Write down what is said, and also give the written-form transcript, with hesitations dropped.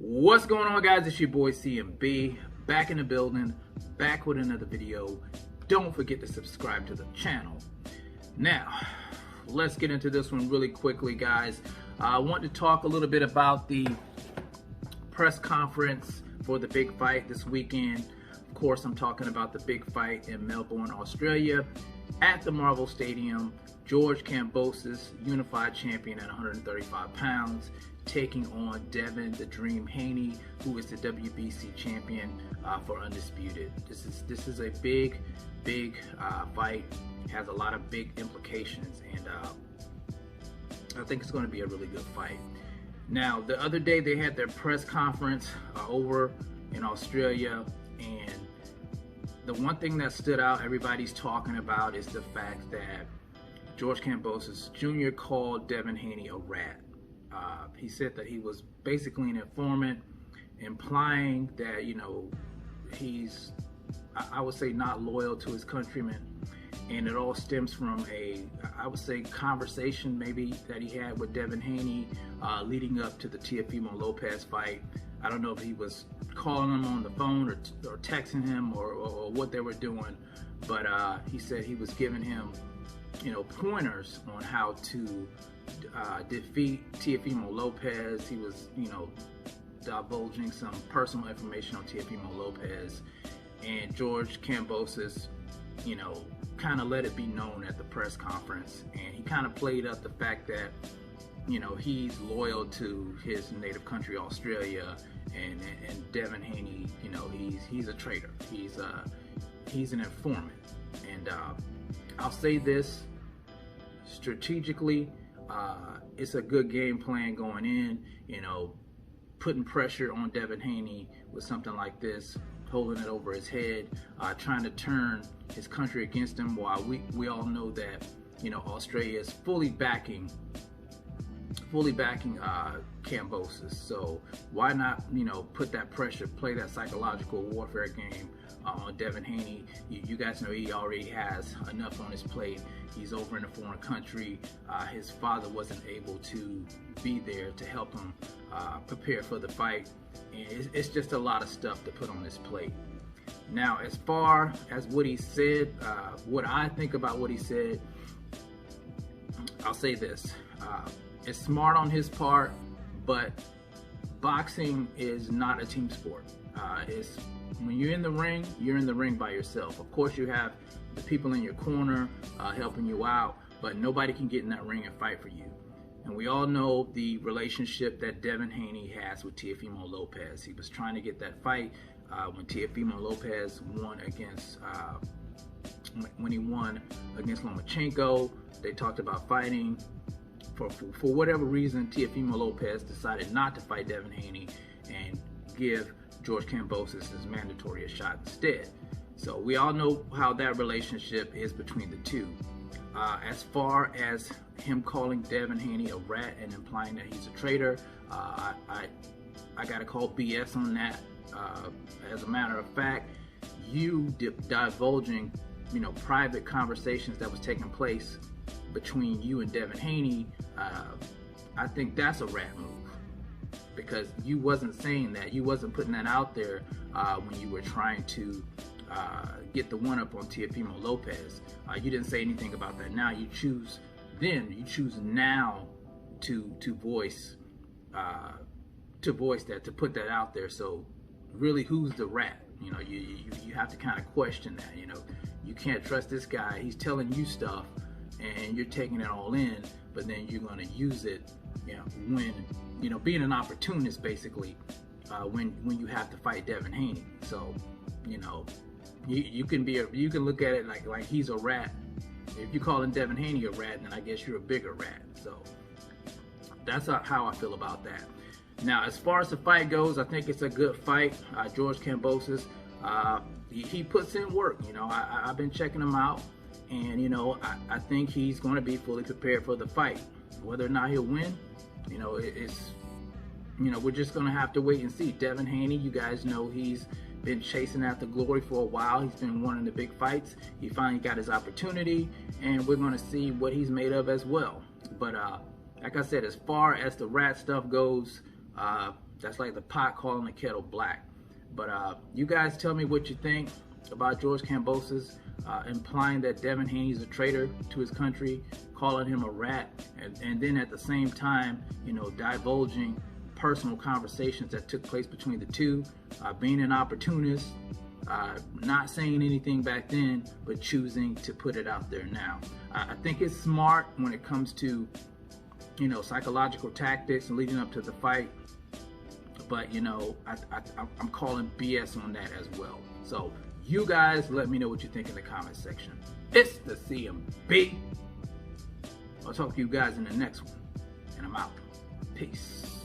What's going on, guys? It's your boy CMB, back in the building, back with another video. Don't forget to subscribe to the channel. Now, let's get into this one really quickly, guys. I want to talk a little bit about the press conference for the big fight this weekend. Of course, I'm talking about the big fight in Melbourne, Australia, at the Marvel Stadium. George Kambosos, unified champion at 135 pounds, taking on Devin "The Dream" Haney, who is the WBC champion for Undisputed. This is a big fight. It has a lot of big implications, and I think it's going to be a really good fight. Now, the other day they had their press conference over in Australia, and the one thing that stood out, everybody's talking about, is the fact that George Kambosos Jr. called Devin Haney a rat. He said that he was basically an informant, implying that, you know, he's, I would say, not loyal to his countrymen. And it all stems from I would say, conversation maybe that he had with Devin Haney leading up to the Teofimo Lopez fight. I don't know if he was calling him on the phone or texting him or what they were doing, but he said he was giving him, you know, pointers on how to defeat Teofimo Lopez. He was, you know, divulging some personal information on Teofimo Lopez, and George Kambosos, you know, kind of let it be known at the press conference, and he kind of played up the fact that, you know, he's loyal to his native country, Australia, and Devin Haney, you know, he's a traitor. He's an informant, and I'll say this strategically. It's a good game plan going in, you know, putting pressure on Devin Haney with something like this, holding it over his head, trying to turn his country against him, while we all know that, you know, Australia is fully backing Kambosos. So why not, you know, put that pressure, play that psychological warfare game on Devin Haney. You guys know he already has enough on his plate. He's over in a foreign country. His father wasn't able to be there to help him prepare for the fight, and it's just a lot of stuff to put on his plate. Now, as far as what he said, what I think about what he said, I'll say this. It's smart on his part, but boxing is not a team sport. When you're in the ring by yourself. Of course, you have the people in your corner helping you out, but nobody can get in that ring and fight for you. And we all know the relationship that Devin Haney has with Teofimo Lopez. He was trying to get that fight when Teofimo Lopez won against Lomachenko. They talked about fighting. For whatever reason, Teofimo Lopez decided not to fight Devin Haney and give George Kambosos his mandatory shot instead. So we all know how that relationship is between the two. As far as him calling Devin Haney a rat and implying that he's a traitor, I gotta call BS on that. As a matter of fact, you divulging, you know, private conversations that was taking place between you and Devin Haney, I think that's a rat move, because you wasn't saying that, you wasn't putting that out there when you were trying to get the one up on Teofimo Lopez. You didn't say anything about that. Now you choose now to voice that, to put that out there. So really, who's the rat? You know, you have to kind of question that. You know, you can't trust this guy. He's telling you stuff and you're taking it all in, but then you're going to use it, you know, when, you know, being an opportunist basically, when you have to fight Devin Haney. So, you know, you can look at it like he's a rat. If you're calling Devin Haney a rat, then I guess you're a bigger rat. So that's how I feel about that. Now, as far as the fight goes, I think it's a good fight. George Kambosos, he puts in work. You know, I've been checking him out, and, you know, I think he's going to be fully prepared for the fight. Whether or not he'll win, you know, you know, we're just going to have to wait and see. Devin Haney, you guys know he's been chasing after glory for a while. He's been wanting the big fights. He finally got his opportunity, and we're going to see what he's made of as well. But like I said, as far as the rat stuff goes, That's like the pot calling the kettle black. But you guys tell me what you think about George Kambosos implying that Devin Haney is a traitor to his country, calling him a rat, and then at the same time, you know, divulging personal conversations that took place between the two, being an opportunist, not saying anything back then, but choosing to put it out there now. I think it's smart when it comes to, you know, psychological tactics and leading up to the fight. But, you know, I'm calling BS on that as well. So you guys let me know what you think in the comment section. It's the CMB. I'll talk to you guys in the next one. And I'm out. Peace.